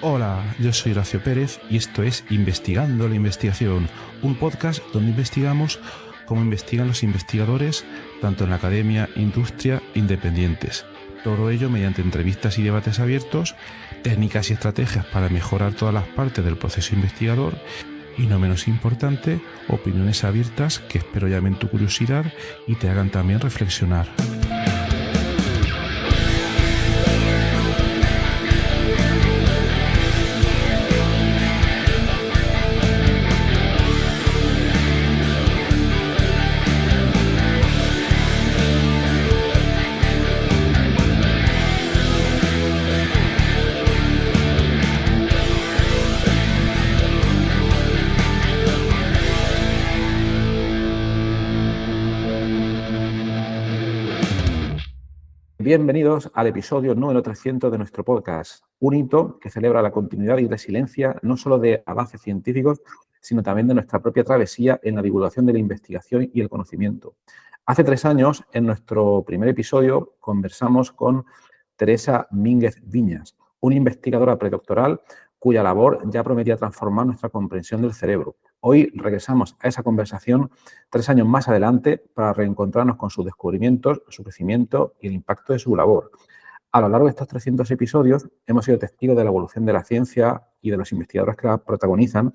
Hola, yo soy Horacio Pérez y esto es Investigando la Investigación, un podcast donde investigamos cómo investigan los investigadores, tanto en la academia, industria e independientes. Todo ello mediante entrevistas y debates abiertos, técnicas y estrategias para mejorar todas las partes del proceso investigador y, no menos importante, opiniones abiertas que espero llamen tu curiosidad y te hagan también reflexionar. Bienvenidos al episodio número 300 de nuestro podcast, un hito que celebra la continuidad y resiliencia no solo de avances científicos, sino también de nuestra propia travesía en la divulgación de la investigación y el conocimiento. Hace 3 años, en nuestro primer episodio, conversamos con Teresa Mínguez Viñas, una investigadora predoctoral cuya labor ya prometía transformar nuestra comprensión del cerebro. Hoy regresamos a esa conversación 3 años más adelante para reencontrarnos con sus descubrimientos, su crecimiento y el impacto de su labor. A lo largo de estos 300 episodios hemos sido testigos de la evolución de la ciencia y de los investigadores que la protagonizan.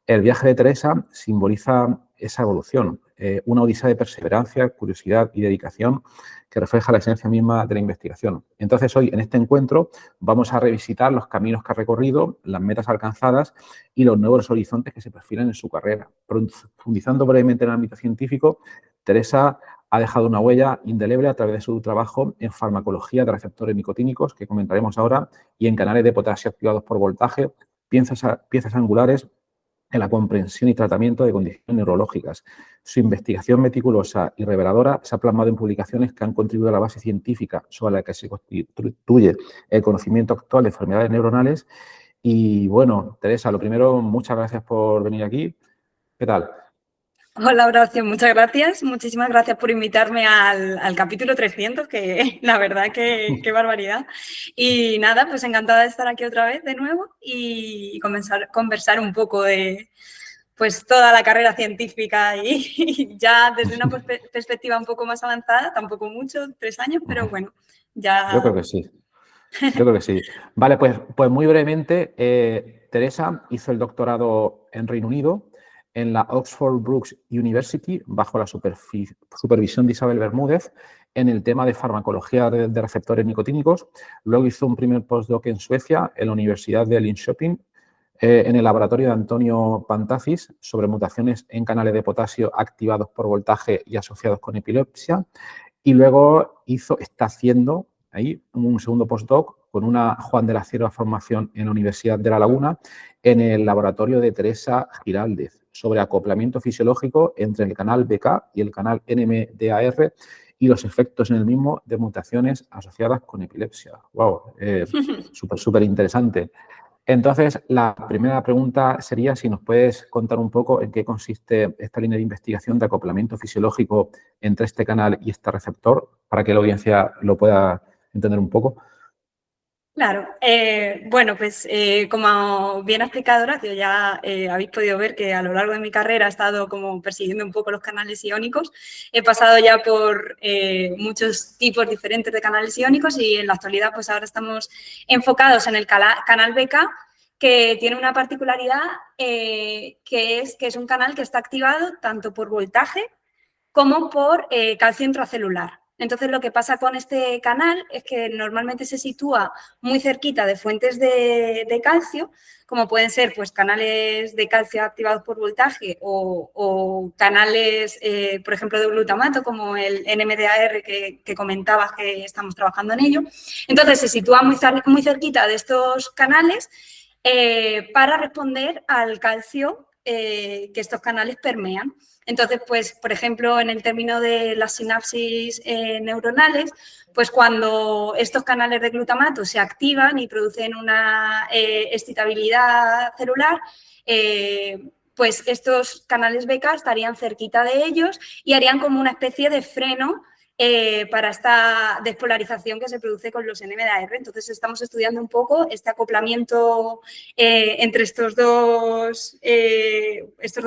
El viaje de Teresa simboliza esa evolución, una odisea de perseverancia, curiosidad y dedicación que refleja la esencia misma de la investigación. Entonces, hoy, en este encuentro, vamos a revisitar los caminos que ha recorrido, las metas alcanzadas y los nuevos horizontes que se perfilan en su carrera. Profundizando brevemente en el ámbito científico, Teresa ha dejado una huella indeleble a través de su trabajo en farmacología de receptores nicotínicos, que comentaremos ahora, y en canales de potasio activados por voltaje, piezas angulares en la comprensión y tratamiento de condiciones neurológicas. Su investigación meticulosa y reveladora se ha plasmado en publicaciones que han contribuido a la base científica sobre la que se constituye el conocimiento actual de enfermedades neuronales. Y bueno, Teresa, lo primero, muchas gracias por venir aquí. ¿Qué tal? Hola, Horacio, muchas gracias. Muchísimas gracias por invitarme al capítulo 300, que la verdad que qué barbaridad. Y nada, pues encantada de estar aquí otra vez de nuevo y conversar un poco de pues toda la carrera científica y ya desde una perspectiva un poco más avanzada, tampoco mucho, 3 años, pero bueno, ya... Yo creo que sí. Yo creo que sí. Vale, pues muy brevemente, Teresa hizo el doctorado en Reino Unido, en la Oxford Brookes University, bajo la supervisión de Isabel Bermúdez, en el tema de farmacología de receptores nicotínicos. Luego hizo un primer postdoc en Suecia, en la Universidad de Linköping, en el laboratorio de Antonio Pantacis, sobre mutaciones en canales de potasio activados por voltaje y asociados con epilepsia. Y luego está haciendo ahí un segundo postdoc con una Juan de la Cierva formación en la Universidad de La Laguna, en el laboratorio de Teresa Giraldez, sobre acoplamiento fisiológico entre el canal BK y el canal NMDAR y los efectos en el mismo de mutaciones asociadas con epilepsia. ¡Wow! Súper interesante. Entonces, la primera pregunta sería si nos puedes contar un poco en qué consiste esta línea de investigación de acoplamiento fisiológico entre este canal y este receptor, para que la audiencia lo pueda entender un poco. Claro, bueno, pues como bien ha explicado Horacio, ya habéis podido ver que a lo largo de mi carrera he estado como persiguiendo un poco los canales iónicos. He pasado ya por muchos tipos diferentes de canales iónicos y en la actualidad pues ahora estamos enfocados en el canal BK, que tiene una particularidad que es un canal que está activado tanto por voltaje como por calcio intracelular. Entonces, lo que pasa con este canal es que normalmente se sitúa muy cerquita de fuentes de calcio, como pueden ser pues, canales de calcio activados por voltaje o canales, por ejemplo, de glutamato, como el NMDAR que comentabas que estamos trabajando en ello. Entonces, se sitúa muy cerquita de estos canales para responder al calcio que estos canales permean. Entonces, pues, por ejemplo, en el término de las sinapsis neuronales, pues cuando estos canales de glutamato se activan y producen una excitabilidad celular, pues estos canales BK estarían cerquita de ellos y harían como una especie de freno para esta despolarización que se produce con los NMDAR. Entonces, estamos estudiando un poco este acoplamiento entre estos dos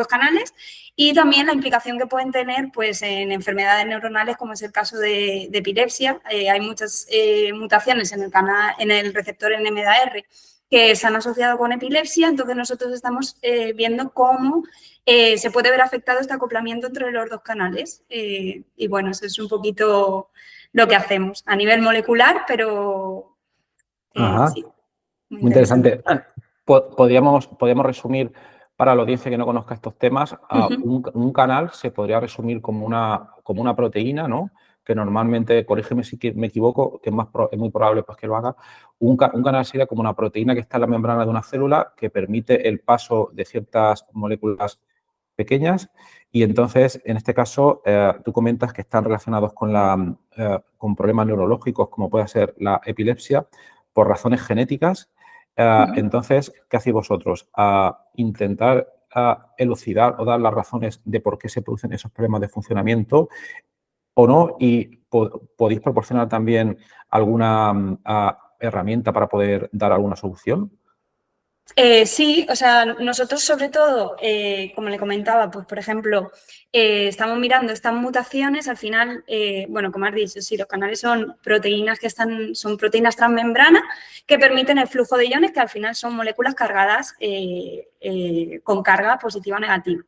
canales y también la implicación que pueden tener pues, en enfermedades neuronales, como es el caso de epilepsia. Hay muchas mutaciones en el receptor NMDAR que se han asociado con epilepsia, entonces nosotros estamos viendo cómo se puede ver afectado este acoplamiento entre los dos canales. Y bueno, eso es un poquito lo que hacemos a nivel molecular, pero sí, muy interesante. Podríamos resumir, para la audiencia que no conozca estos temas, un canal se podría resumir como una proteína, ¿no? Que normalmente, corrígeme si me equivoco, que es muy probable pues, que lo haga. Un canal sería como una proteína que está en la membrana de una célula que permite el paso de ciertas moléculas pequeñas y entonces, en este caso, tú comentas que están relacionados con problemas neurológicos como puede ser la epilepsia por razones genéticas. Entonces, ¿qué hacéis vosotros? ¿Intentar elucidar o dar las razones de por qué se producen esos problemas de funcionamiento o no? ¿Y podéis proporcionar también alguna herramienta para poder dar alguna solución? Sí, o sea, nosotros sobre todo, como le comentaba, pues por ejemplo, estamos mirando estas mutaciones, al final, bueno, como has dicho, sí, los canales son proteínas son proteínas transmembrana que permiten el flujo de iones, que al final son moléculas cargadas con carga positiva o negativa.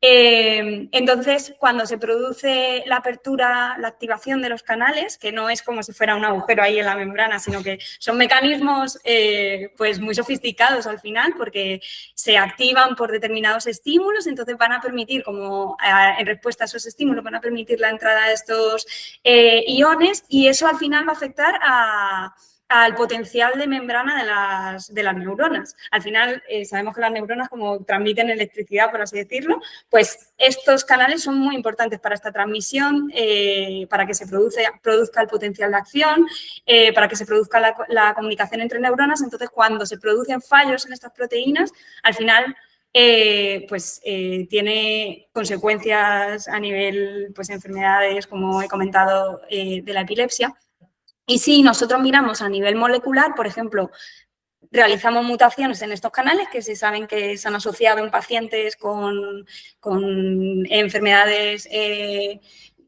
Entonces, cuando se produce la apertura, la activación de los canales, que no es como si fuera un agujero ahí en la membrana, sino que son mecanismos pues muy sofisticados al final, porque se activan por determinados estímulos, entonces van a permitir, como en respuesta a esos estímulos, van a permitir la entrada de estos iones y eso al final va a afectar al potencial de membrana de las neuronas. Al final, sabemos que las neuronas, como transmiten electricidad, por así decirlo, pues estos canales son muy importantes para esta transmisión, para que se produzca el potencial de acción, para que se produzca la comunicación entre neuronas. Entonces, cuando se producen fallos en estas proteínas, al final tiene consecuencias a nivel pues, enfermedades, como he comentado, de la epilepsia. Y si nosotros miramos a nivel molecular, por ejemplo, realizamos mutaciones en estos canales que se saben que se han asociado en pacientes con enfermedades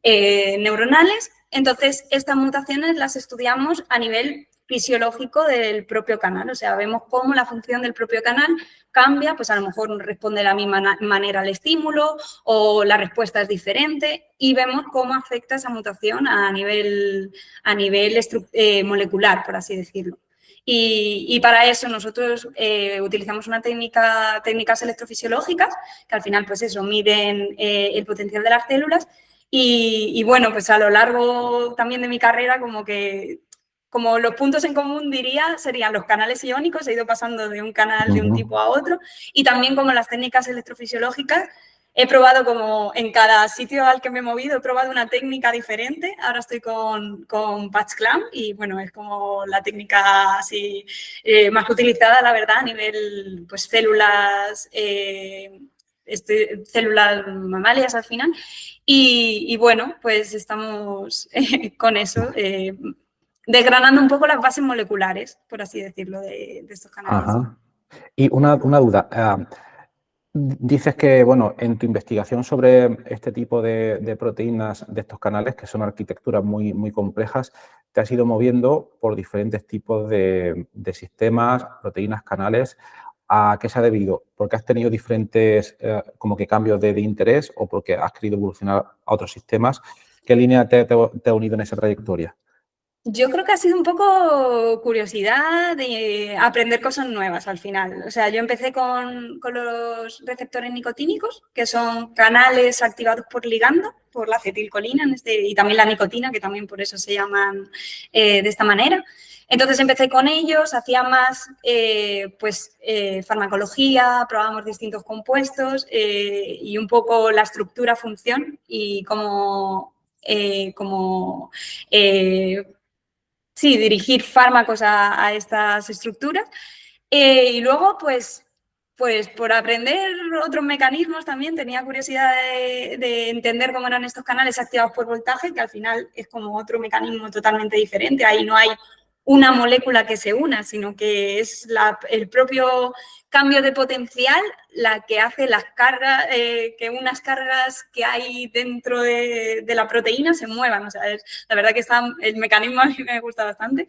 neuronales. Entonces, estas mutaciones las estudiamos a nivel fisiológico del propio canal, o sea, vemos cómo la función del propio canal cambia, pues a lo mejor responde de la misma manera al estímulo o la respuesta es diferente y vemos cómo afecta esa mutación a nivel molecular, por así decirlo. Y para eso nosotros utilizamos técnicas electrofisiológicas que al final, pues eso, miden el potencial de las células y bueno, pues a lo largo también de mi carrera como los puntos en común, diría, serían los canales iónicos, he ido pasando de un canal de un tipo a otro, y también como las técnicas electrofisiológicas, he probado como en cada sitio al que me he movido, he probado una técnica diferente. Ahora estoy con Patch Clamp y bueno, es como la técnica así más utilizada, la verdad, a nivel pues células, células mamarias al final. Y bueno, pues estamos con eso, desgranando un poco las bases moleculares, por así decirlo, de estos canales. Ajá. Y una duda. Dices que, bueno, en tu investigación sobre este tipo de proteínas de estos canales, que son arquitecturas muy, muy complejas, te has ido moviendo por diferentes tipos de sistemas, proteínas, canales. ¿A qué se ha debido? ¿Porque has tenido diferentes como que cambios de interés o porque has querido evolucionar a otros sistemas? ¿Qué línea te ha unido en esa trayectoria? Yo creo que ha sido un poco curiosidad de aprender cosas nuevas al final. O sea, yo empecé con los receptores nicotínicos, que son canales activados por ligando, por la acetilcolina y también la nicotina, que también por eso se llaman de esta manera. Entonces empecé con ellos, hacía más farmacología, probábamos distintos compuestos y un poco la estructura, función y cómo sí, dirigir fármacos a estas estructuras. Y luego, pues pues por aprender otros mecanismos también, tenía curiosidad de entender cómo eran estos canales activados por voltaje, que al final es como otro mecanismo totalmente diferente. Ahí no hay una molécula que se una, sino que es el propio cambio de potencial la que hace las cargas, que unas cargas que hay dentro de la proteína se muevan. O sea, la verdad que el mecanismo a mí me gusta bastante.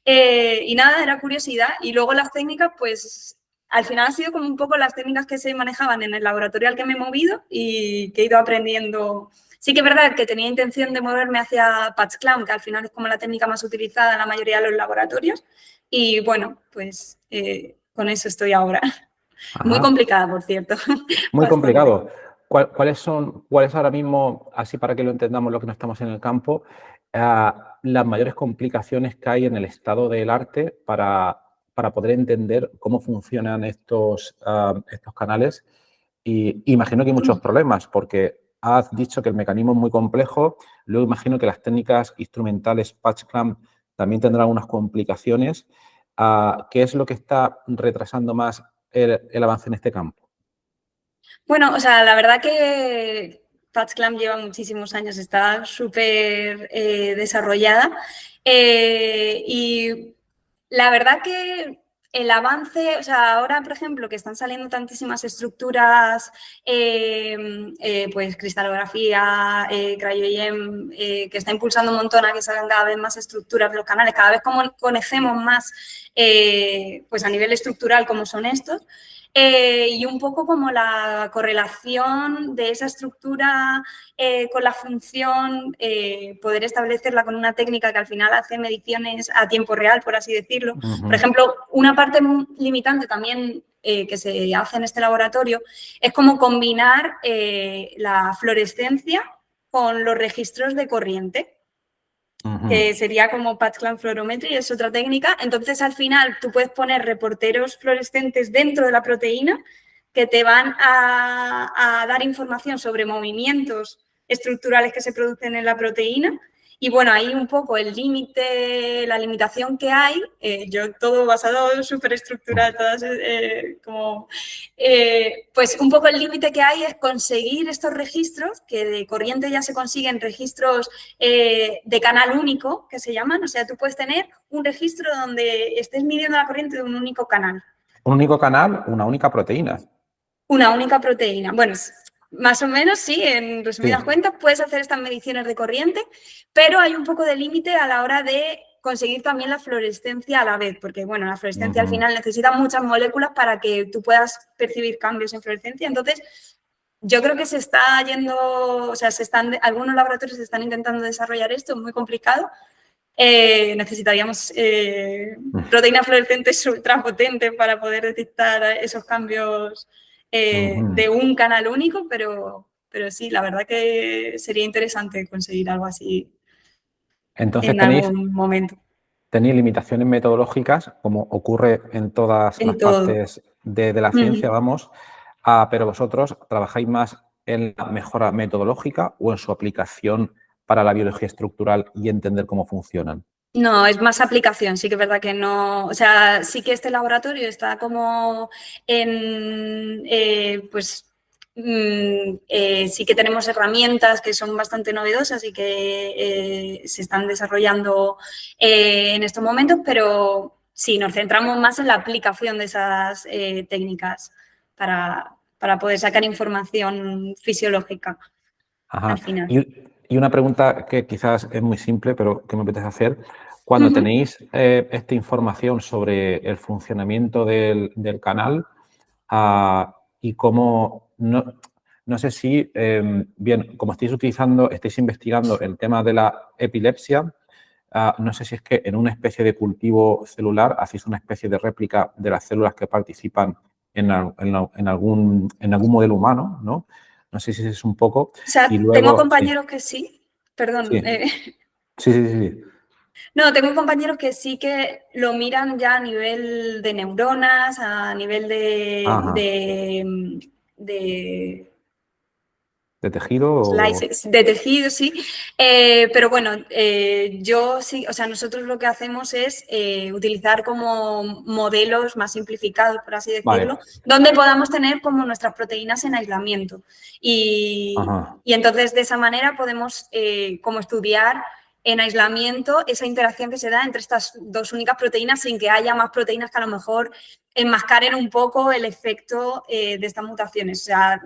Y nada, era curiosidad. Y luego las técnicas, pues al final ha sido como un poco las técnicas que se manejaban en el laboratorio al que me he movido y que he ido aprendiendo. Sí que es verdad que tenía intención de moverme hacia PatchClam, que al final es como la técnica más utilizada en la mayoría de los laboratorios. Y bueno, pues con eso estoy ahora. Muy Ajá. complicada, por cierto. Muy Bastante. complicado. ¿Cuáles ahora mismo, así para que lo entendamos lo que no estamos en el campo, las mayores complicaciones que hay en el estado del arte para poder entender cómo funcionan estos canales? Y imagino que hay muchos problemas, porque has dicho que el mecanismo es muy complejo, luego imagino que las técnicas instrumentales PatchClam también tendrán unas complicaciones. ¿Qué es lo que está retrasando más el avance en este campo? Bueno, o sea, la verdad que PatchClam lleva muchísimos años, está súper desarrollada y la verdad que el avance, o sea, ahora, por ejemplo, que están saliendo tantísimas estructuras, pues cristalografía, cryo-EM, que está impulsando un montón a que salgan cada vez más estructuras de los canales, cada vez como conocemos más, pues a nivel estructural cómo son estos. Y un poco como la correlación de esa estructura con la función, poder establecerla con una técnica que al final hace mediciones a tiempo real, por así decirlo. Por ejemplo, una parte limitante también que se hace en este laboratorio es como combinar la fluorescencia con los registros de corriente, que sería como PatchClam Fluorometry, es otra técnica. Entonces, al final, tú puedes poner reporteros fluorescentes dentro de la proteína que te van a dar información sobre movimientos estructurales que se producen en la proteína. Y bueno, ahí un poco el límite, la limitación que hay, yo todo basado en superestructura, todas pues un poco el límite que hay es conseguir estos registros, que de corriente ya se consiguen registros de canal único, que se llaman. O sea, tú puedes tener un registro donde estés midiendo la corriente de un único canal. Un único canal, una única proteína. Una única proteína. Bueno, más o menos, sí, en resumidas Sí. cuentas, puedes hacer estas mediciones de corriente, pero hay un poco de límite a la hora de conseguir también la fluorescencia a la vez, porque, bueno, la fluorescencia al final necesita muchas moléculas para que tú puedas percibir cambios en fluorescencia. Entonces, yo creo que se está yendo, o sea, algunos laboratorios están intentando desarrollar esto, es muy complicado. Necesitaríamos proteínas fluorescentes ultra potentes para poder detectar esos cambios de un canal único, pero sí, la verdad que sería interesante conseguir algo así Entonces en algún momento. tenéis limitaciones metodológicas, como ocurre en todas las En todo. partes de la ciencia, vamos, pero vosotros trabajáis más en la mejora metodológica o en su aplicación para la biología estructural y entender cómo funcionan. No, es más aplicación, sí que es verdad que no, o sea, sí que este laboratorio está como en, pues, sí que tenemos herramientas que son bastante novedosas y que se están desarrollando en estos momentos, pero sí, nos centramos más en la aplicación de esas técnicas para poder sacar información fisiológica Ajá. al final. Y una pregunta que quizás es muy simple, pero que me apetece hacer. Cuando tenéis esta información sobre el funcionamiento del canal y cómo, no sé si, bien, como estáis investigando el tema de la epilepsia, no sé si es que en una especie de cultivo celular hacéis una especie de réplica de las células que participan en algún modelo humano, ¿no? No sé si es un poco. O sea, Y tengo luego, sí, compañeros que sí, perdón. sí, sí, sí, sí, sí. No, tengo compañeros que sí que lo miran ya a nivel de neuronas, a nivel Ajá. de ¿De tejido o...? Slices de tejido, sí. Pero bueno, yo sí, o sea, nosotros lo que hacemos es utilizar como modelos más simplificados, por así Vale. decirlo, donde podamos tener como nuestras proteínas en aislamiento. Y Ajá. entonces de esa manera podemos como estudiar en aislamiento esa interacción que se da entre estas dos únicas proteínas sin que haya más proteínas que a lo mejor enmascaren un poco el efecto de estas mutaciones. O sea,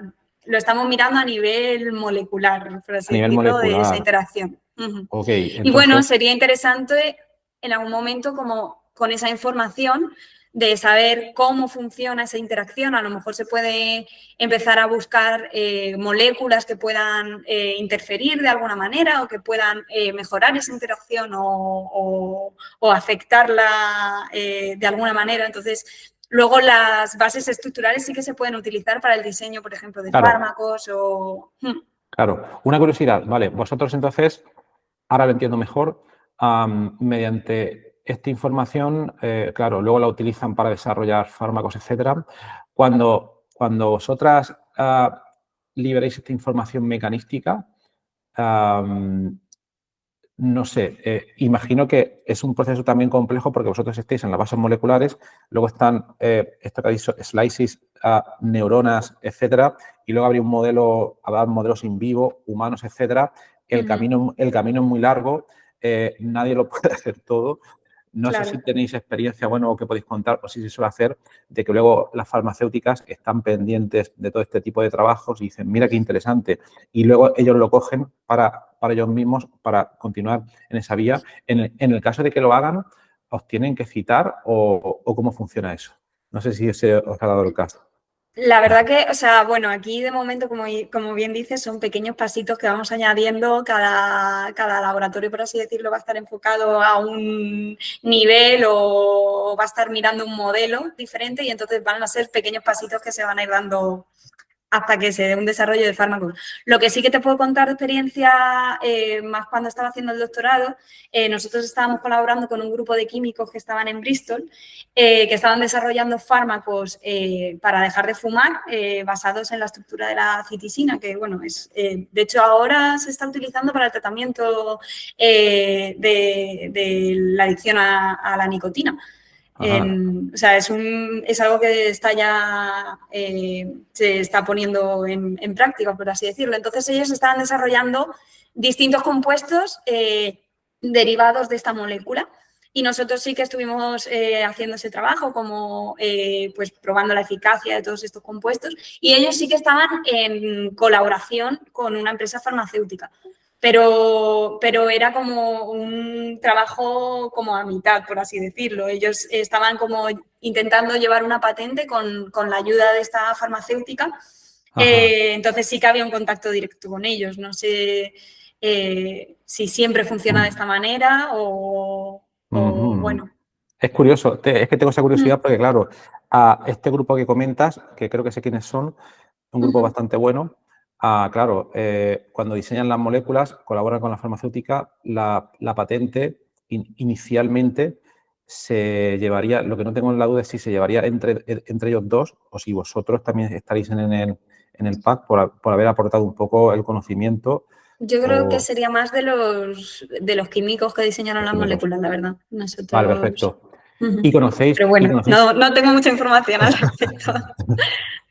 lo estamos mirando a nivel molecular, por A así nivel decirlo, de esa molecular. interacción. Uh-huh. Ok, Y bueno, entonces, sería interesante en algún momento como con esa información de saber cómo funciona esa interacción. A lo mejor se puede empezar a buscar moléculas que puedan interferir de alguna manera o que puedan mejorar esa interacción o afectarla de alguna manera. Entonces, luego las bases estructurales sí que se pueden utilizar para el diseño, por ejemplo, de claro, fármacos o... claro. Una curiosidad, vale, vosotros entonces, ahora lo entiendo mejor, mediante esta información, claro, luego la utilizan para desarrollar fármacos, etcétera. Cuando vosotras liberéis esta información mecanística, no sé, imagino que es un proceso también complejo porque vosotros estáis en las bases moleculares, luego están, esto que ha dicho, slices, neuronas, etcétera, y luego habría un modelo, habrá modelos in vivo, humanos, etcétera. El camino es muy largo, nadie lo puede hacer todo. No sé si Claro. tenéis experiencia, bueno, o que podéis contar, o si se suele hacer, de que luego las farmacéuticas están pendientes de todo este tipo de trabajos y dicen, mira qué interesante, y luego ellos lo cogen para ellos mismos, para continuar en esa vía. En el caso de que lo hagan, ¿os tienen que citar o cómo funciona eso? No sé si se os ha dado el caso. La verdad que, o sea, bueno, aquí de momento, como bien dices, son pequeños pasitos que vamos añadiendo. Cada laboratorio, por así decirlo, va a estar enfocado a un nivel o va a estar mirando un modelo diferente y entonces van a ser pequeños pasitos que se van a ir dando hasta que se dé un desarrollo de fármacos. Lo que sí que te puedo contar de experiencia, más cuando estaba haciendo el doctorado, nosotros estábamos colaborando con un grupo de químicos que estaban en Bristol, que estaban desarrollando fármacos para dejar de fumar, basados en la estructura de la citisina, que bueno, de hecho ahora se está utilizando para el tratamiento de la adicción a la nicotina. O sea, es algo que está ya, se está poniendo en práctica, por así decirlo. Entonces ellos estaban desarrollando distintos compuestos derivados de esta molécula y nosotros sí que estuvimos haciendo ese trabajo, como pues probando la eficacia de todos estos compuestos y ellos sí que estaban en colaboración con una empresa farmacéutica. Pero era como un trabajo como a mitad, por así decirlo. Ellos estaban como intentando llevar una patente con la ayuda de esta farmacéutica. Entonces sí que había un contacto directo con ellos. No sé si siempre funciona de esta manera o bueno. Es curioso, es que tengo esa curiosidad porque, claro, a este grupo que comentas, que creo que sé quiénes son, un grupo bastante bueno, claro, cuando diseñan las moléculas, colaboran con la farmacéutica, la patente inicialmente se llevaría, lo que no tengo en la duda es si se llevaría entre ellos dos o si vosotros también estaréis en el pack por haber aportado un poco el conocimiento. Yo creo que O sería más de los químicos que diseñaron los las químicos. moléculas, la verdad. Vale, Nosotros... perfecto. ¿Y conocéis? Pero bueno, no tengo mucha información al respecto.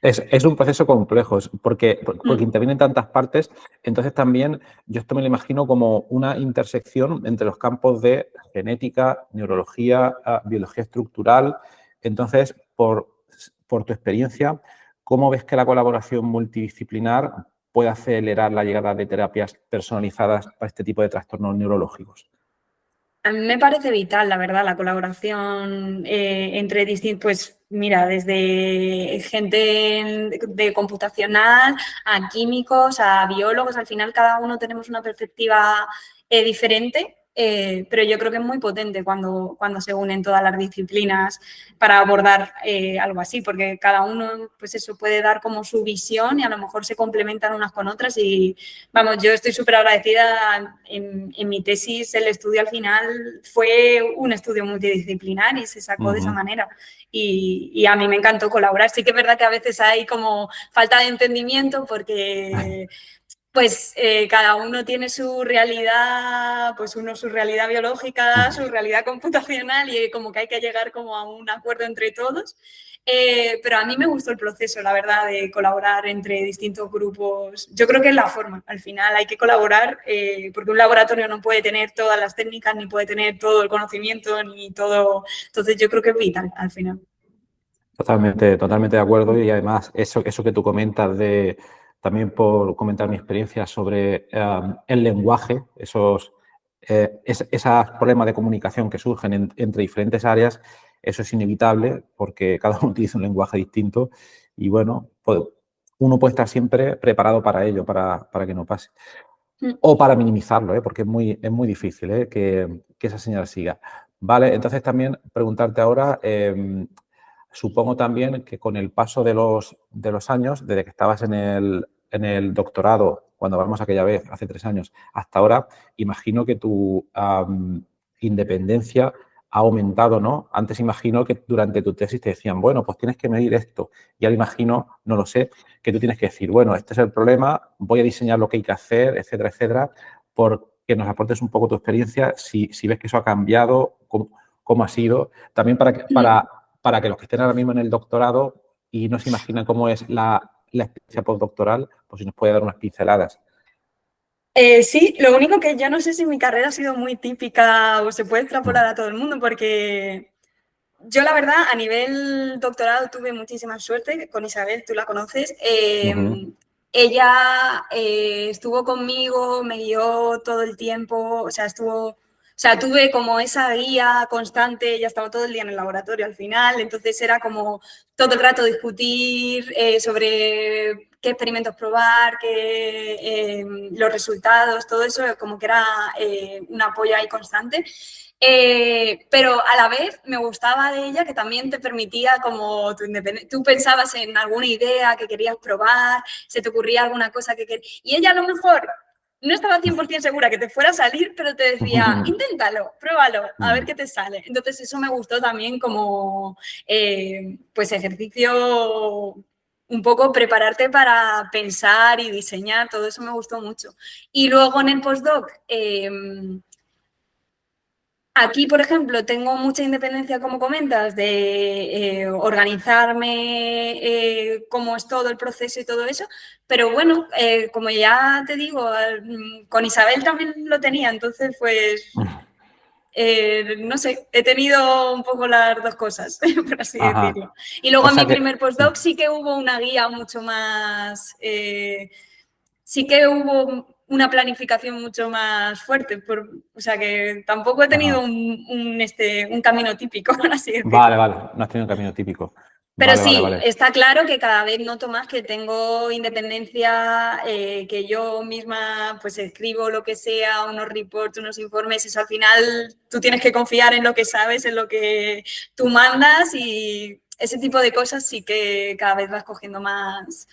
Es un proceso complejo porque intervienen tantas partes. Entonces también yo esto me lo imagino como una intersección entre los campos de genética, neurología, biología estructural. Entonces, por tu experiencia, ¿cómo ves que la colaboración multidisciplinar puede acelerar la llegada de terapias personalizadas para este tipo de trastornos neurológicos? A mí me parece vital, la verdad, la colaboración entre distintos, pues mira, desde gente de computacional a químicos, a biólogos, al final cada uno tenemos una perspectiva diferente, pero yo creo que es muy potente cuando se unen todas las disciplinas para abordar algo así, porque cada uno, pues eso, puede dar como su visión y a lo mejor se complementan unas con otras y vamos, yo estoy súper agradecida. En mi tesis el estudio al final fue un estudio multidisciplinar y se sacó de esa manera. Y a mí me encantó colaborar. Sí que es verdad que a veces hay como falta de entendimiento porque Pues cada uno tiene su realidad, pues uno su realidad biológica, su realidad computacional y como que hay que llegar como a un acuerdo entre todos. Pero a mí me gustó el proceso, la verdad, de colaborar entre distintos grupos. Yo creo que es la forma, al final hay que colaborar porque un laboratorio no puede tener todas las técnicas, ni puede tener todo el conocimiento, ni todo. Entonces yo creo que es vital al final. Totalmente, totalmente de acuerdo y además eso que tú comentas también por comentar mi experiencia sobre el lenguaje, esos problemas de comunicación que surgen entre diferentes áreas, eso es inevitable porque cada uno utiliza un lenguaje distinto y bueno, pues, uno puede estar siempre preparado para ello, para que no pase. O para minimizarlo, porque es muy difícil que esa señal siga. Vale, entonces también preguntarte ahora, supongo también que con el paso de los años, desde que estabas en el doctorado, cuando hablamos aquella vez, hace 3 años, hasta ahora, imagino que tu independencia ha aumentado, ¿no? Antes imagino que durante tu tesis te decían, bueno, pues tienes que medir esto. Y ahora imagino, no lo sé, que tú tienes que decir, bueno, este es el problema, voy a diseñar lo que hay que hacer, etcétera, etcétera, porque nos aportes un poco tu experiencia, si ves que eso ha cambiado, cómo ha sido, también para que los que estén ahora mismo en el doctorado y no se imaginan cómo es la experiencia postdoctoral, pues si nos puede dar unas pinceladas. Sí, lo único que yo no sé si mi carrera ha sido muy típica o se puede extrapolar a todo el mundo, porque yo la verdad a nivel doctorado tuve muchísima suerte con Isabel, tú la conoces. Ella estuvo conmigo, me guió todo el tiempo, o sea, tuve como esa guía constante, ella estaba todo el día en el laboratorio al final, entonces era como todo el rato discutir sobre qué experimentos probar, los resultados, todo eso como que era un apoyo ahí constante. Pero a la vez me gustaba de ella que también te permitía como tu independencia. Tú pensabas en alguna idea que querías probar, se te ocurría alguna cosa que querías. Y ella a lo mejor no estaba 100% segura que te fuera a salir, pero te decía, inténtalo, pruébalo, a ver qué te sale. Entonces eso me gustó también como pues ejercicio un poco prepararte para pensar y diseñar, todo eso me gustó mucho. Y luego en el postdoc, aquí, por ejemplo, tengo mucha independencia, como comentas, de organizarme, cómo es todo el proceso y todo eso, pero bueno, como ya te digo, con Isabel también lo tenía, entonces pues, no sé, he tenido un poco las dos cosas, por así Ajá. decirlo. Y luego O en mi sea que, primer postdoc sí que hubo una guía mucho más... sí que hubo una planificación mucho más fuerte, o sea que tampoco he tenido ajá. un camino típico, por así Vale, decirlo. vale, no has tenido un camino típico. Pero Vale, vale, sí, vale. está claro que cada vez noto más que tengo independencia, que yo misma pues escribo lo que sea, unos reports, unos informes, eso al final tú tienes que confiar en lo que sabes, en lo que tú mandas y ese tipo de cosas sí que cada vez vas cogiendo más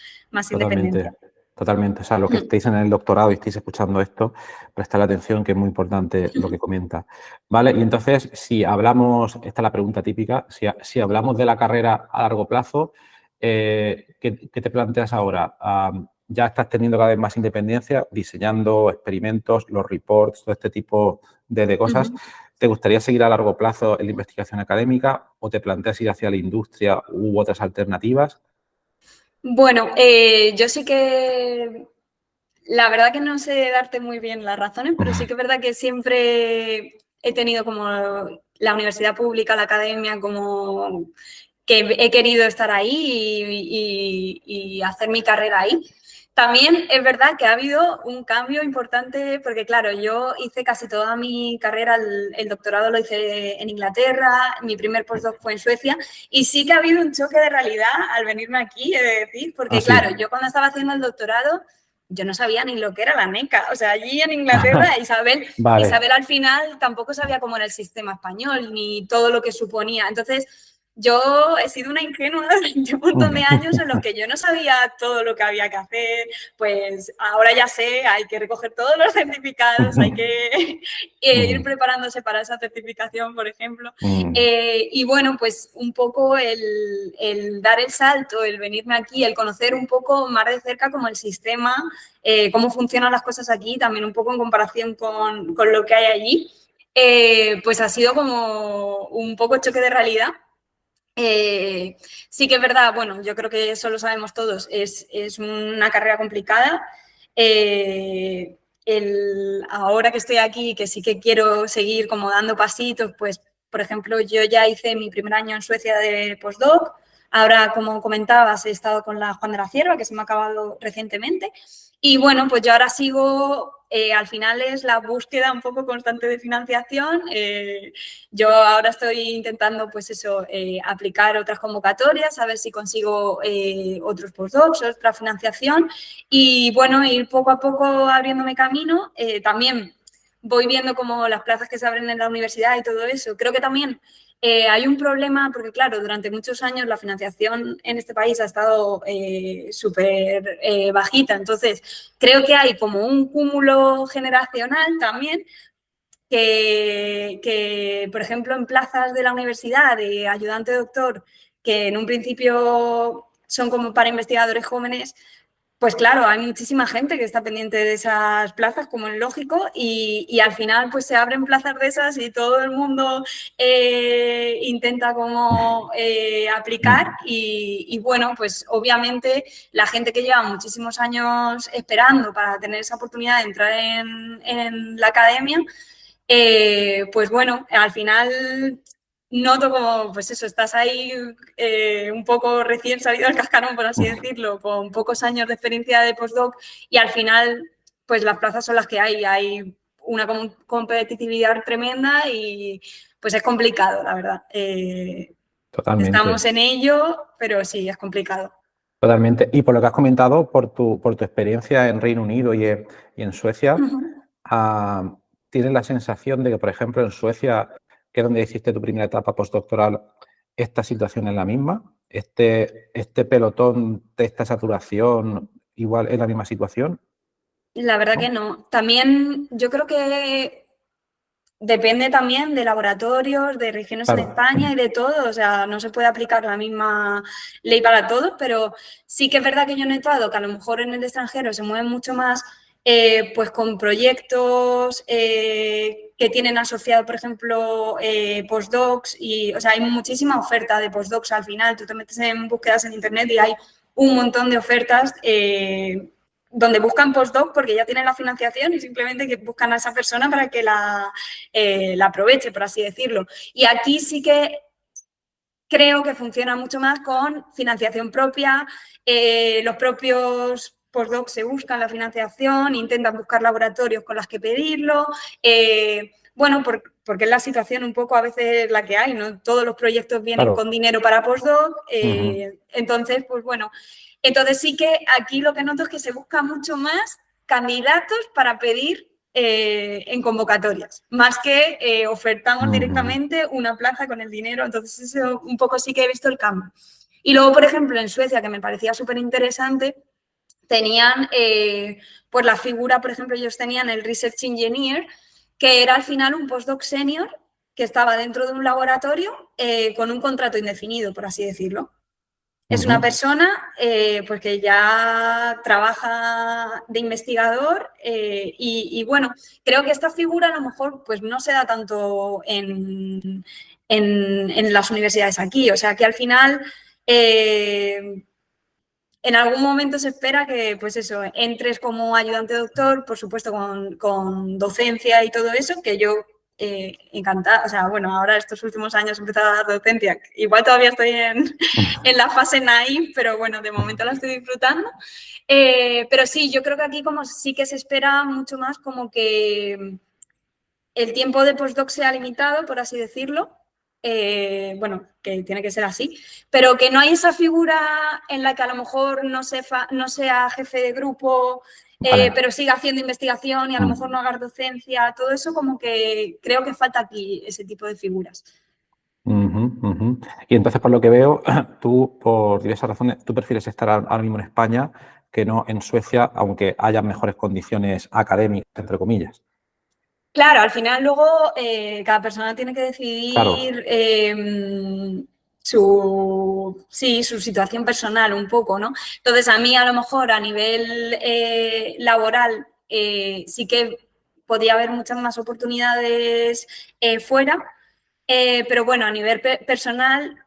independencia. Totalmente, totalmente. O sea, los que estéis en el doctorado y estéis escuchando esto, prestad atención, que es muy importante lo que comenta. Vale, y entonces, si hablamos, esta es la pregunta típica, si hablamos de la carrera a largo plazo, ¿qué te planteas ahora? Ya estás teniendo cada vez más independencia, diseñando experimentos, los reports, todo este tipo de cosas. ¿Te gustaría seguir a largo plazo en la investigación académica o te planteas ir hacia la industria u otras alternativas? Bueno, yo sí que, la verdad que no sé darte muy bien las razones, pero sí que es verdad que siempre he tenido como la universidad pública, la academia, como que he querido estar ahí y hacer mi carrera ahí. También es verdad que ha habido un cambio importante porque, claro, yo hice casi toda mi carrera, el doctorado lo hice en Inglaterra, mi primer postdoc fue en Suecia y sí que ha habido un choque de realidad al venirme aquí, he de decir, Ah, porque, sí. claro, yo cuando estaba haciendo el doctorado yo no sabía ni lo que era la NECA. O sea, allí en Inglaterra, Vale. Isabel al final tampoco sabía cómo era el sistema español ni todo lo que suponía. Entonces, yo he sido una ingenua durante un montón de años en los que yo no sabía todo lo que había que hacer, pues ahora ya sé, hay que recoger todos los certificados, hay que ir preparándose para esa certificación, por ejemplo. Y bueno, pues un poco el dar el salto, el venirme aquí, el conocer un poco más de cerca como el sistema, cómo funcionan las cosas aquí, también un poco en comparación con lo que hay allí, pues ha sido como un poco choque de realidad. Sí que es verdad, bueno, yo creo que eso lo sabemos todos, es una carrera complicada. Ahora que estoy aquí, que sí que quiero seguir como dando pasitos, pues, por ejemplo, yo ya hice mi primer año en Suecia de postdoc. Ahora, como comentabas, he estado con la Juan de la Cierva, que se me ha acabado recientemente. Y bueno, pues yo ahora sigo, al final es la búsqueda un poco constante de financiación. Yo ahora estoy intentando, pues eso, aplicar otras convocatorias, a ver si consigo otros postdocs, otra financiación y, bueno, ir poco a poco abriéndome camino. También voy viendo como las plazas que se abren en la universidad y todo eso. Creo que también hay un problema porque, claro, durante muchos años la financiación en este país ha estado súper bajita. Entonces, creo que hay como un cúmulo generacional también que, por ejemplo, en plazas de la universidad de ayudante doctor, que en un principio son como para investigadores jóvenes, pues claro, hay muchísima gente que está pendiente de esas plazas, como es lógico, y al final pues se abren plazas de esas y todo el mundo intenta como aplicar y bueno, pues obviamente la gente que lleva muchísimos años esperando para tener esa oportunidad de entrar en la academia, pues bueno, al final noto como, pues eso, estás ahí un poco recién salido del cascarón, por así decirlo, con pocos años de experiencia de postdoc y al final, pues las plazas son las que hay una competitividad tremenda y pues es complicado, la verdad. Totalmente. Estamos en ello, pero sí, es complicado. Totalmente. Y por lo que has comentado, por tu experiencia en Reino Unido y en Suecia, ¿tienes la sensación de que, por ejemplo, en Suecia, que es donde hiciste tu primera etapa postdoctoral, esta situación es la misma? ¿Este pelotón de esta saturación igual es la misma situación? La verdad que no. También yo creo que depende también de laboratorios, de regiones en Claro. España y de todo. O sea, no se puede aplicar la misma ley para todos, pero sí que es verdad que yo he notado que a lo mejor en el extranjero se mueven mucho más pues con proyectos que tienen asociado, por ejemplo, postdocs y, o sea, hay muchísima oferta de postdocs al final. Tú te metes en búsquedas en internet y hay un montón de ofertas donde buscan postdoc porque ya tienen la financiación y simplemente que buscan a esa persona para que la aproveche, por así decirlo. Y aquí sí que creo que funciona mucho más con financiación propia, los propios postdocs se buscan la financiación, intentan buscar laboratorios con los que pedirlo, bueno, porque es la situación un poco a veces la que hay, ¿no? Todos los proyectos vienen con dinero para postdoc, entonces, pues bueno, entonces sí que aquí lo que noto es que se busca mucho más candidatos para pedir en convocatorias, más que ofertamos directamente una plaza con el dinero, entonces eso un poco sí que he visto el cambio. Y luego, por ejemplo, en Suecia, que me parecía súper interesante, tenían pues la figura, por ejemplo, ellos tenían el Research Engineer, que era al final un postdoc senior que estaba dentro de un laboratorio con un contrato indefinido, por así decirlo. Es una persona pues que ya trabaja de investigador y bueno, creo que esta figura a lo mejor pues no se da tanto en las universidades aquí. O sea, que al final en algún momento se espera que, pues eso, entres como ayudante doctor, por supuesto con docencia y todo eso, que yo encantada, o sea, bueno, ahora estos últimos años he empezado a dar docencia, igual todavía estoy en la fase naive, pero bueno, de momento la estoy disfrutando. Pero sí, yo creo que aquí como sí que se espera mucho más como que el tiempo de postdoc sea limitado, por así decirlo, bueno, que tiene que ser así, pero que no hay esa figura en la que a lo mejor no sea jefe de grupo, pero siga haciendo investigación y a lo mejor no haga docencia, todo eso como que creo que falta aquí ese tipo de figuras. Ujú. Y entonces, por lo que veo, tú, por diversas razones, tú prefieres estar ahora mismo en España que no en Suecia, aunque haya mejores condiciones académicas, entre comillas. Claro, al final luego cada persona tiene que Claro. decidir su situación personal un poco, ¿no? Entonces, a mí a lo mejor a nivel laboral sí que podía haber muchas más oportunidades fuera, pero bueno, a nivel personal,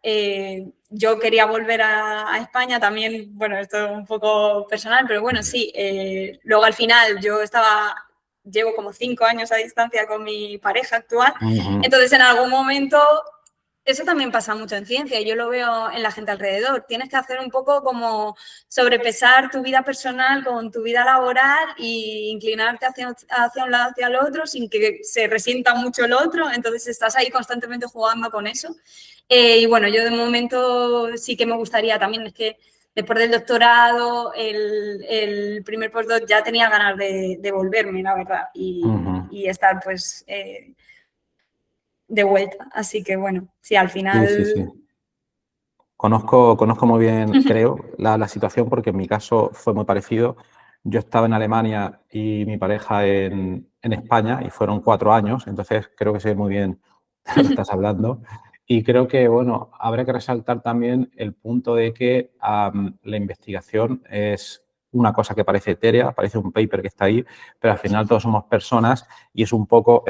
yo quería volver a España también, bueno, esto es un poco personal, pero bueno, sí, luego al final llevo como 5 años a distancia con mi pareja actual, Ujú. entonces en algún momento, eso también pasa mucho en ciencia, y yo lo veo en la gente alrededor, tienes que hacer un poco como sobrepesar tu vida personal con tu vida laboral e inclinarte hacia un lado, hacia el otro, sin que se resienta mucho el otro, entonces estás ahí constantemente jugando con eso. Y bueno, yo de momento sí que me gustaría también, es que después del doctorado, el primer postdoc ya tenía ganas de volverme, la verdad, Ujú. y estar pues de vuelta. Así que bueno, sí, al Sí, sí, sí. final... Conozco muy bien, creo, la situación porque en mi caso fue muy parecido. Yo estaba en Alemania y mi pareja en España y fueron 4 años, entonces creo que sé muy bien de lo que estás hablando. Y creo que, bueno, habrá que resaltar también el punto de que la investigación es una cosa que parece etérea, parece un paper que está ahí, pero al final todos somos personas y es un poco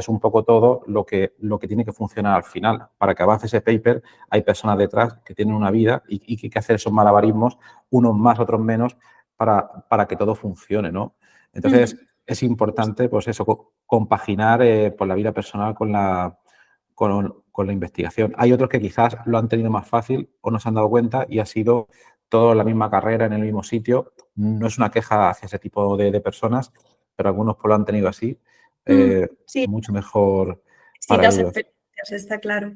todo lo que tiene que funcionar al final. Para que avance ese paper hay personas detrás que tienen una vida y que hay que hacer esos malabarismos, unos más, otros menos, para que todo funcione, ¿no? Entonces, es importante, pues eso, compaginar pues, la vida personal con la investigación. Hay otros que quizás lo han tenido más fácil o no se han dado cuenta y ha sido toda la misma carrera en el mismo sitio. No es una queja hacia ese tipo de personas, pero algunos pues, lo han tenido así. Sí, Mucho mejor para distintas ellos. experiencias, está claro.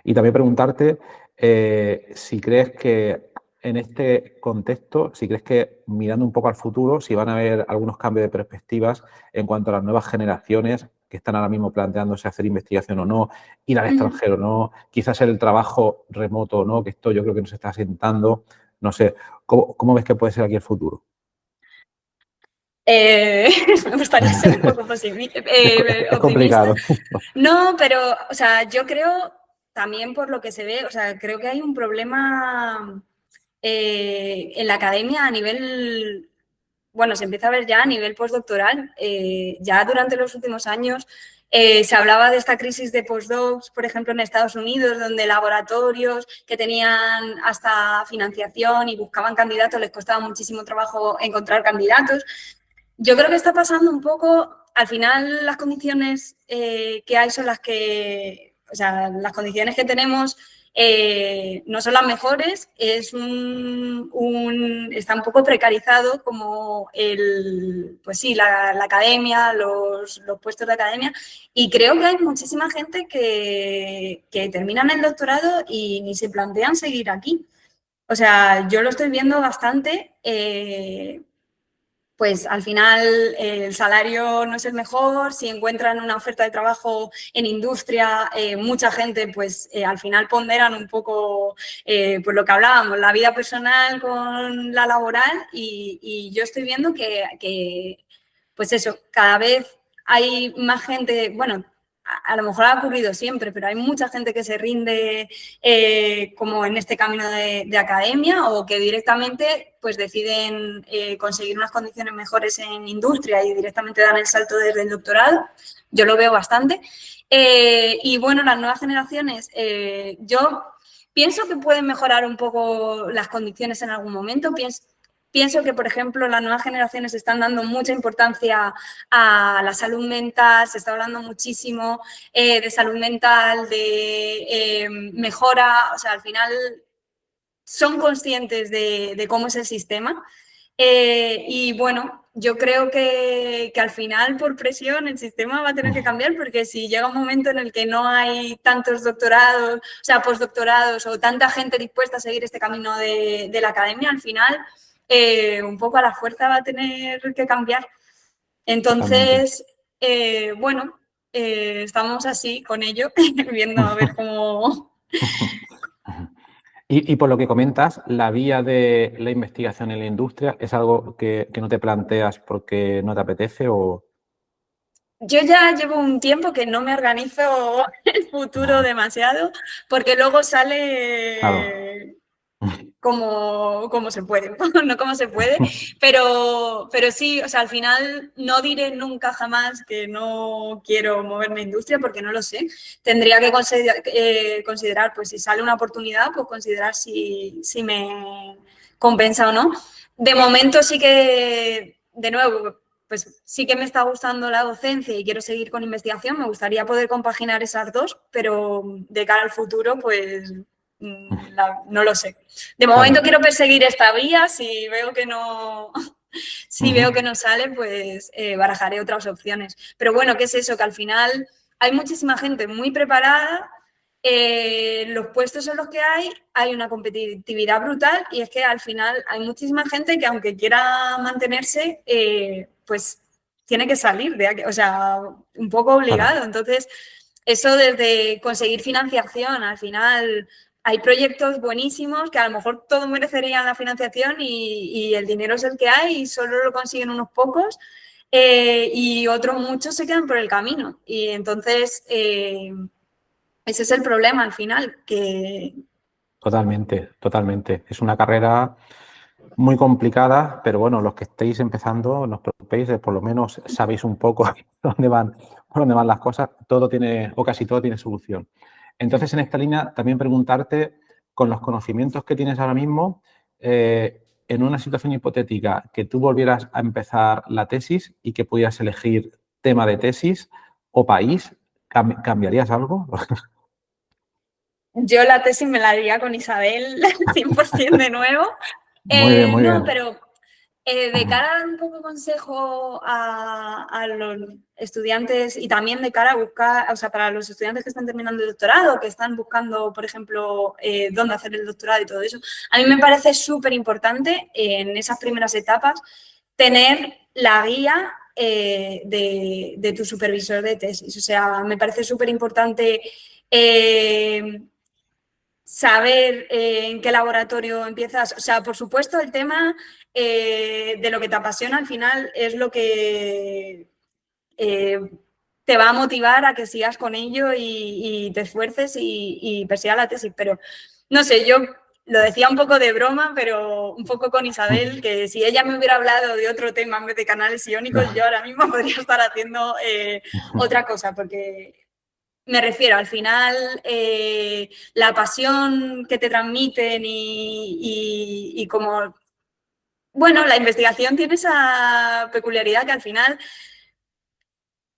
Y también preguntarte si crees que en este contexto, si crees que mirando un poco al futuro, si van a haber algunos cambios de perspectivas en cuanto a las nuevas generaciones que están ahora mismo planteándose hacer investigación o no, ir al extranjero o no, quizás el trabajo remoto o no, que esto yo creo que nos está asentando. No sé, ¿cómo ves que puede ser aquí el futuro? Me gustaría ser un poco Es optimista. complicado. No, pero, o sea, yo creo también por lo que se ve, o sea, creo que hay un problema en la academia a nivel, bueno, se empieza a ver ya a nivel postdoctoral. Ya durante los últimos años se hablaba de esta crisis de postdocs, por ejemplo, en Estados Unidos, donde laboratorios que tenían hasta financiación y buscaban candidatos, les costaba muchísimo trabajo encontrar candidatos. Yo creo que está pasando un poco, al final las condiciones que hay son las que, o sea, las condiciones que tenemos no son las mejores, está un poco precarizado como pues sí, la academia, los puestos de academia, y creo que hay muchísima gente que terminan el doctorado y ni se plantean seguir aquí. O sea, yo lo estoy viendo bastante. Pues al final el salario no es el mejor, si encuentran una oferta de trabajo en industria, mucha gente pues al final ponderan un poco pues lo que hablábamos, la vida personal con la laboral y yo estoy viendo que pues eso, cada vez hay más gente, bueno, a lo mejor ha ocurrido siempre, pero hay mucha gente que se rinde como en este camino de academia o que directamente pues deciden conseguir unas condiciones mejores en industria y directamente dan el salto desde el doctorado. Yo lo veo bastante. Y bueno, las nuevas generaciones, yo pienso que pueden mejorar un poco las condiciones en algún momento. Pienso que, por ejemplo, las nuevas generaciones están dando mucha importancia a la salud mental, se está hablando muchísimo de salud mental, de mejora, o sea, al final son conscientes de cómo es el sistema. Y bueno, yo creo que al final, por presión, el sistema va a tener que cambiar porque si llega un momento en el que no hay tantos doctorados, o sea, postdoctorados o tanta gente dispuesta a seguir este camino de la academia, al final un poco a la fuerza va a tener que cambiar. Totalmente. Entonces, bueno, estamos así con ello, viendo a ver cómo... Y por lo que comentas, la vía de la investigación en la industria es algo que no te planteas porque no te apetece o... Yo ya llevo un tiempo que no me organizo el futuro demasiado, porque luego Claro. sale como se puede, no como se puede, pero sí, o sea, al final no diré nunca jamás que no quiero moverme a industria porque no lo sé. Tendría que considerar, pues si sale una oportunidad, pues considerar si me compensa o no. De momento sí que, de nuevo, pues sí que me está gustando la docencia y quiero seguir con investigación. Me gustaría poder compaginar esas dos, pero de cara al futuro, pues no lo sé. De momento Claro. quiero perseguir esta vía, si veo que no, si veo que no sale, pues barajaré otras opciones. Pero bueno, ¿qué es eso? Que al final hay muchísima gente muy preparada, los puestos en los que hay una competitividad brutal y es que al final hay muchísima gente que aunque quiera mantenerse, pues tiene que salir de aquí, o sea, un poco Claro. obligado. Entonces, eso desde conseguir financiación, al final hay proyectos buenísimos que a lo mejor todos merecerían la financiación y el dinero es el que hay y solo lo consiguen unos pocos y otros muchos se quedan por el camino. Y entonces ese es el problema al final, que... Totalmente, totalmente. Es una carrera muy complicada, pero bueno, los que estéis empezando, no os preocupéis, por lo menos sabéis un poco por dónde van las cosas. Todo tiene, o casi todo tiene solución. Entonces, en esta línea, también preguntarte, con los conocimientos que tienes ahora mismo, en una situación hipotética que tú volvieras a empezar la tesis y que pudieras elegir tema de tesis o país, ¿cambiarías algo? Yo la tesis me la haría con Isabel 100% de nuevo. Muy bien, muy No, bien. pero de cara a dar un poco de consejo a los estudiantes y también de cara a buscar, o sea, para los estudiantes que están terminando el doctorado, que están buscando, por ejemplo, dónde hacer el doctorado y todo eso, a mí me parece súper importante en esas primeras etapas tener la guía de tu supervisor de tesis. O sea, me parece súper importante saber en qué laboratorio empiezas. O sea, por supuesto, el tema de lo que te apasiona al final es lo que te va a motivar a que sigas con ello y te esfuerces y persigas la tesis. Pero no sé, yo lo decía un poco de broma, pero un poco con Isabel, que si ella me hubiera hablado de otro tema en vez de canales iónicos, yo ahora mismo podría estar haciendo otra cosa, porque me refiero, al final, la pasión que te transmiten y como, bueno, la investigación tiene esa peculiaridad que al final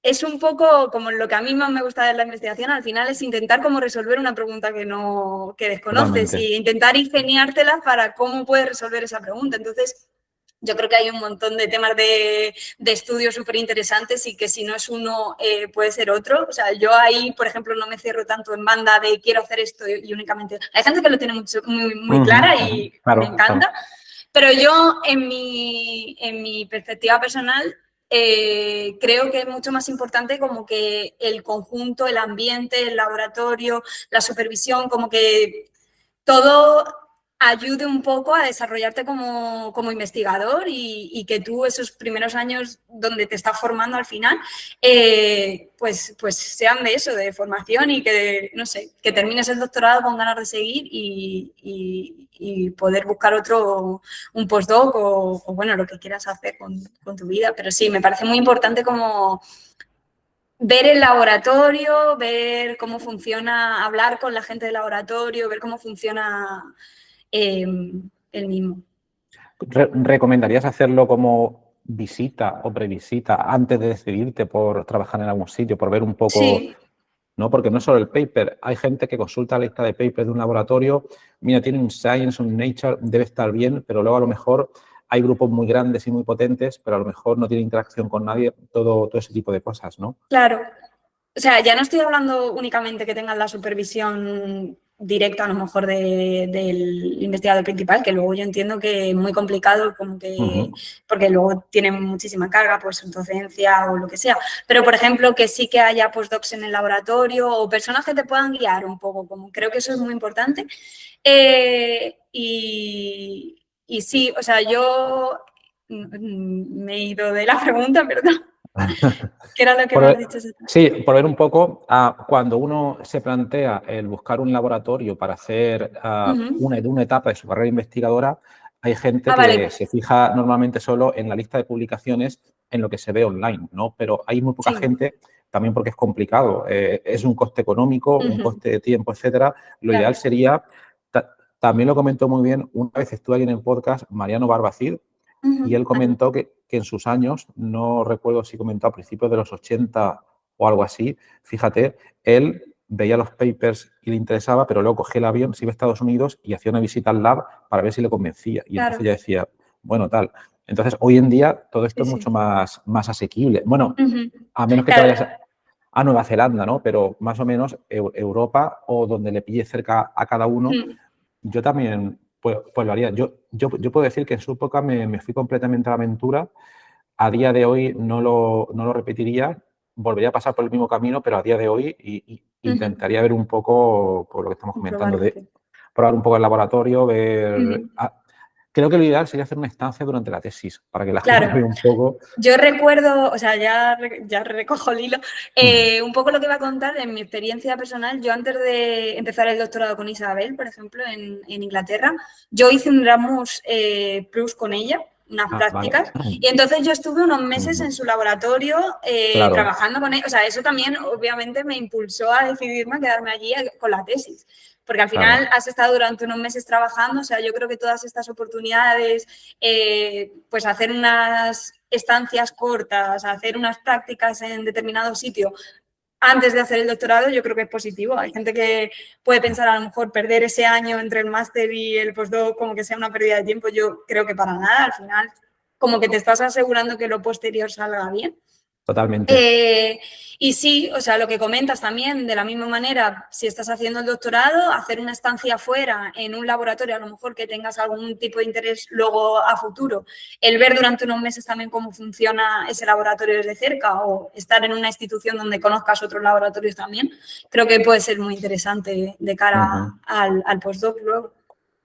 es un poco como lo que a mí más me gusta de la investigación, al final es intentar como resolver una pregunta que desconoces Totalmente. y intentar ingeniártela para cómo puedes resolver esa pregunta. Entonces, yo creo que hay un montón de temas de estudios súper interesantes y que si no es uno, puede ser otro. O sea, yo ahí, por ejemplo, no me cierro tanto en banda de quiero hacer esto y únicamente... Hay gente que lo tiene muy clara y me Claro, claro. encanta, pero yo en mi perspectiva personal creo que es mucho más importante como que el conjunto, el ambiente, el laboratorio, la supervisión, como que todo ayude un poco a desarrollarte como investigador y que tú esos primeros años donde te estás formando al final, pues sean de eso, de formación y que, no sé, que termines el doctorado con ganas de seguir y poder buscar un postdoc o, bueno, lo que quieras hacer con tu vida. Pero sí, me parece muy importante como ver el laboratorio, ver cómo funciona, hablar con la gente del laboratorio, ver cómo funciona el mismo. ¿Recomendarías hacerlo como visita o previsita antes de decidirte por trabajar en algún sitio, por ver un poco, Sí, ¿no? Porque no es solo el paper, hay gente que consulta la lista de papers de un laboratorio, mira, tiene un Science, un Nature, debe estar bien, pero luego a lo mejor hay grupos muy grandes y muy potentes, pero a lo mejor no tiene interacción con nadie, todo ese tipo de cosas, ¿no? claro. O sea, ya no estoy hablando únicamente que tengan la supervisión directo a lo mejor del investigador principal, que luego yo entiendo que es muy complicado, como que, porque luego tienen muchísima carga, pues en docencia o lo que sea. Pero, por ejemplo, que sí que haya postdocs en el laboratorio o personas que te puedan guiar un poco, como creo que eso es muy importante. Y sí, o sea, yo me he ido de la pregunta, perdón. ¿Qué era lo que me has dicho? Sí, por ver un poco, cuando uno se plantea el buscar un laboratorio para hacer una etapa de su carrera investigadora, hay gente que vale. se fija normalmente solo en la lista de publicaciones en lo que se ve online, ¿no? Pero hay muy poca gente, también porque es complicado, es un coste económico, un coste de tiempo, etcétera. Lo ideal sería, también lo comentó muy bien, una vez estuve aquí en el podcast Mariano Barbacid, y él comentó que en sus años, no recuerdo si comentó a principios de los 80 o algo así, fíjate, él veía los papers y le interesaba, pero luego cogía el avión, se iba a Estados Unidos y hacía una visita al lab para ver si le convencía. Y entonces ya decía, bueno, tal. Entonces, hoy en día todo esto es mucho más asequible. Bueno, a menos que te vayas a Nueva Zelanda, ¿no? Pero más o menos Europa o donde le pille cerca a cada uno, yo también pues lo haría. Yo puedo decir que en su época me fui completamente a la aventura. A día de hoy no lo repetiría, volvería a pasar por el mismo camino, pero a día de hoy intentaría ver un poco, por lo que estamos comentando, de probar un poco el laboratorio, ver... Creo que lo ideal sería hacer una estancia durante la tesis, para que la gente vea un poco... Yo recuerdo, o sea, ya recojo el hilo, un poco lo que iba a contar en mi experiencia personal. Yo antes de empezar el doctorado con Isabel, por ejemplo, en Inglaterra, yo hice un Erasmus Plus con ella, unas prácticas, y entonces yo estuve unos meses en su laboratorio trabajando con ella. O sea, eso también obviamente me impulsó a decidirme a quedarme allí con la tesis. Porque al final has estado durante unos meses trabajando, o sea, yo creo que todas estas oportunidades, pues hacer unas estancias cortas, hacer unas prácticas en determinado sitio antes de hacer el doctorado, yo creo que es positivo. Hay gente que puede pensar a lo mejor perder ese año entre el máster y el postdoc como que sea una pérdida de tiempo. Yo creo que para nada, al final como que te estás asegurando que lo posterior salga bien. Totalmente. Y sí, o sea, lo que comentas también, de la misma manera, si estás haciendo el doctorado, hacer una estancia fuera en un laboratorio, a lo mejor que tengas algún tipo de interés luego a futuro, el ver durante unos meses también cómo funciona ese laboratorio desde cerca o estar en una institución donde conozcas otros laboratorios también, creo que puede ser muy interesante de cara al postdoc luego.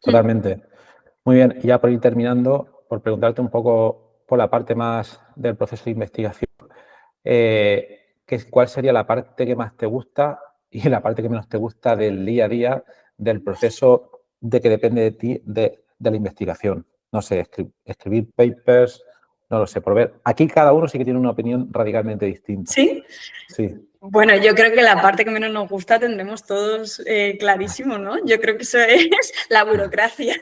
Totalmente. Muy bien, y ya por ir terminando, por preguntarte un poco por la parte más del proceso de investigación, ¿cuál sería la parte que más te gusta y la parte que menos te gusta del día a día del proceso de que depende de ti de la investigación? No sé, escribir papers, no lo sé, por ver. Aquí cada uno sí que tiene una opinión radicalmente distinta. ¿Sí? Sí. Bueno, yo creo que la parte que menos nos gusta tendremos todos clarísimo, ¿no? Yo creo que eso es la burocracia.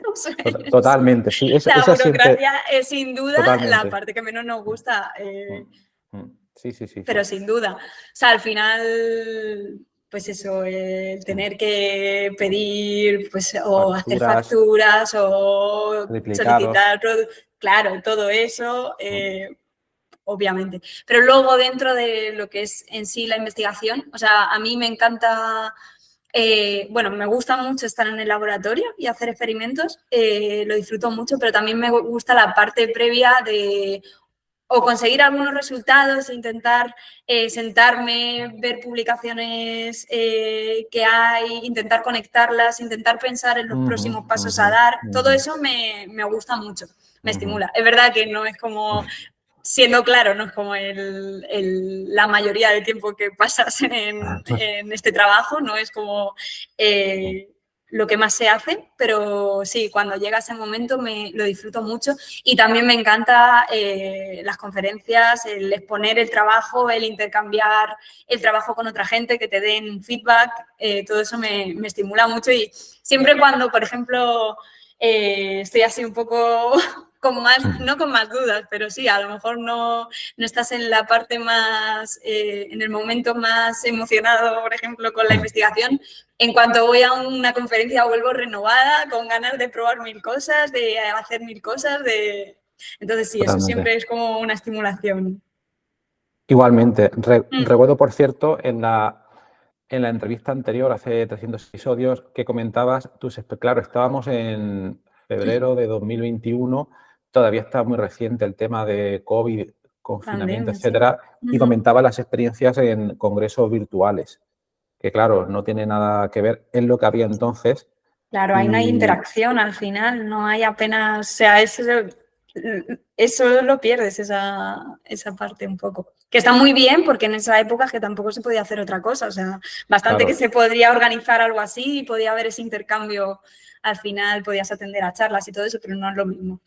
Totalmente, sí. La burocracia es sin duda Totalmente. la parte que menos nos gusta. Sí, sí, sí. Pero sin duda. O sea, al final, pues eso, el tener que pedir, pues, o hacer facturas, o solicitar, claro, todo eso, obviamente. Pero luego dentro de lo que es en sí la investigación, o sea, a mí me encanta, bueno, me gusta mucho estar en el laboratorio y hacer experimentos, lo disfruto mucho, pero también me gusta la parte previa de o conseguir algunos resultados, intentar sentarme, ver publicaciones que hay, intentar conectarlas, intentar pensar en los próximos pasos a dar. Todo eso me gusta mucho, me estimula. Es verdad que no es como, siendo claro, no es como la mayoría del tiempo que pasas en este trabajo, no es como... lo que más se hace, pero sí, cuando llega ese momento lo disfruto mucho y también me encanta las conferencias, el exponer el trabajo, el intercambiar el trabajo con otra gente, que te den feedback, todo eso me estimula mucho y siempre cuando, por ejemplo, estoy así un poco con más, no con más dudas, pero sí, a lo mejor no estás en la parte más, en el momento más emocionado, por ejemplo, con la investigación. En cuanto voy a una conferencia vuelvo renovada, con ganas de probar 1000 cosas, de hacer 1000 cosas, Entonces sí, eso siempre es como una estimulación. Igualmente. Recuerdo, por cierto, en la en la entrevista anterior, hace 300 episodios, que comentabas, claro, estábamos en febrero de 2021, todavía está muy reciente el tema de COVID, confinamiento, Pandemia, sí. etcétera, y comentabas las experiencias en congresos virtuales, que claro, no tiene nada que ver en lo que había entonces. Claro, ahí no hay interacción al final, no hay apenas, o sea, eso lo pierdes, esa parte un poco. Que está muy bien porque en esa época que tampoco se podía hacer otra cosa, o sea, bastante Claro. que se podría organizar algo así y podía haber ese intercambio, al final podías atender a charlas y todo eso, pero no es lo mismo.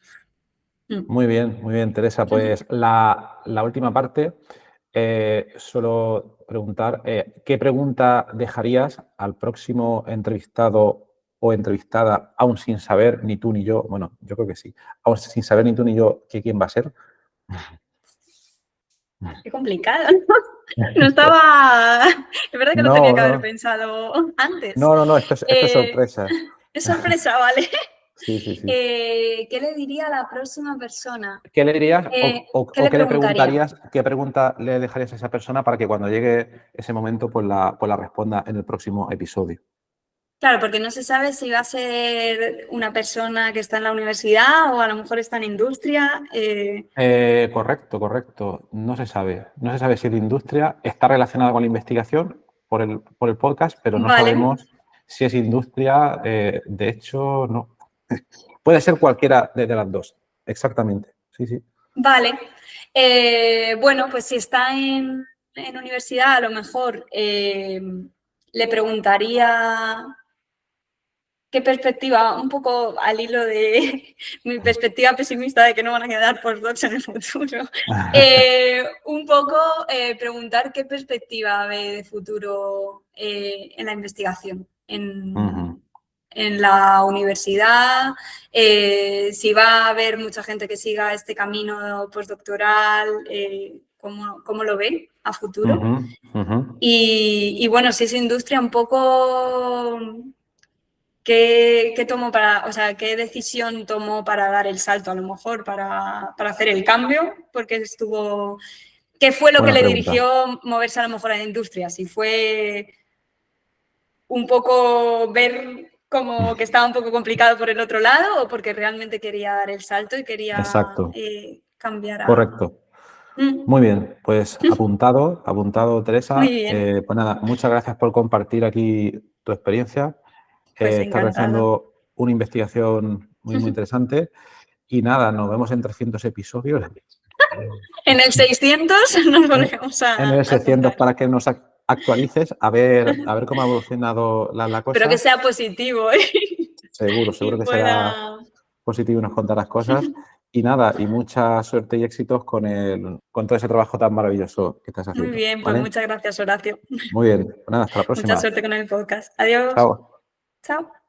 Muy bien, Teresa. Pues la última parte, solo preguntar, ¿qué pregunta dejarías al próximo entrevistado o entrevistada, aún sin saber ni tú ni yo, bueno, yo creo que sí, aún sin saber ni tú ni yo quién va a ser? Qué complicado, ¿no? No estaba... Es verdad que lo tenía que haber pensado antes. No, esto es sorpresa. Es sorpresa, ¿vale? Sí. ¿Qué le diría a la próxima persona? ¿Qué le dirías ¿Qué le qué le preguntaría? preguntarías? ¿Qué pregunta le dejarías a esa persona para que cuando llegue ese momento pues la responda en el próximo episodio? Claro, porque no se sabe si va a ser una persona que está en la universidad o a lo mejor está en industria. Correcto. No se sabe si es de industria, está relacionada con la investigación por el podcast, pero no Vale. sabemos si es industria. De hecho, no. Puede ser cualquiera de las dos, exactamente. Sí. Vale. Bueno, pues si está en universidad, a lo mejor le preguntaría qué perspectiva, un poco al hilo de mi perspectiva pesimista de que no van a quedar postdocs en el futuro, un poco preguntar qué perspectiva ve de futuro en la investigación, en la universidad, si va a haber mucha gente que siga este camino postdoctoral, cómo lo ve a futuro. Y bueno, si es industria, un poco... ¿Qué decisión tomó para dar el salto, a lo mejor, para hacer el cambio? Porque ¿qué fue lo que le dirigió moverse a lo mejor a la industria? Si fue un poco ver como que estaba un poco complicado por el otro lado o porque realmente quería dar el salto y quería cambiar a... Correcto. Muy bien, pues apuntado, Teresa. Muy bien. Pues nada, muchas gracias por compartir aquí tu experiencia. Pues Estás realizando una investigación muy interesante. Y nada, nos vemos en 300 episodios. En el 600 nos volvemos a... En el 600 para que nos actualices, a ver cómo ha evolucionado la cosa. Espero que sea positivo. Seguro que será positivo y nos contarás cosas. Y nada, y mucha suerte y éxitos con todo ese trabajo tan maravilloso que estás haciendo. Muy bien, pues muchas gracias, Horacio. Muy bien, pues nada, hasta la próxima. Mucha suerte con el podcast. Adiós. Chao. Chao.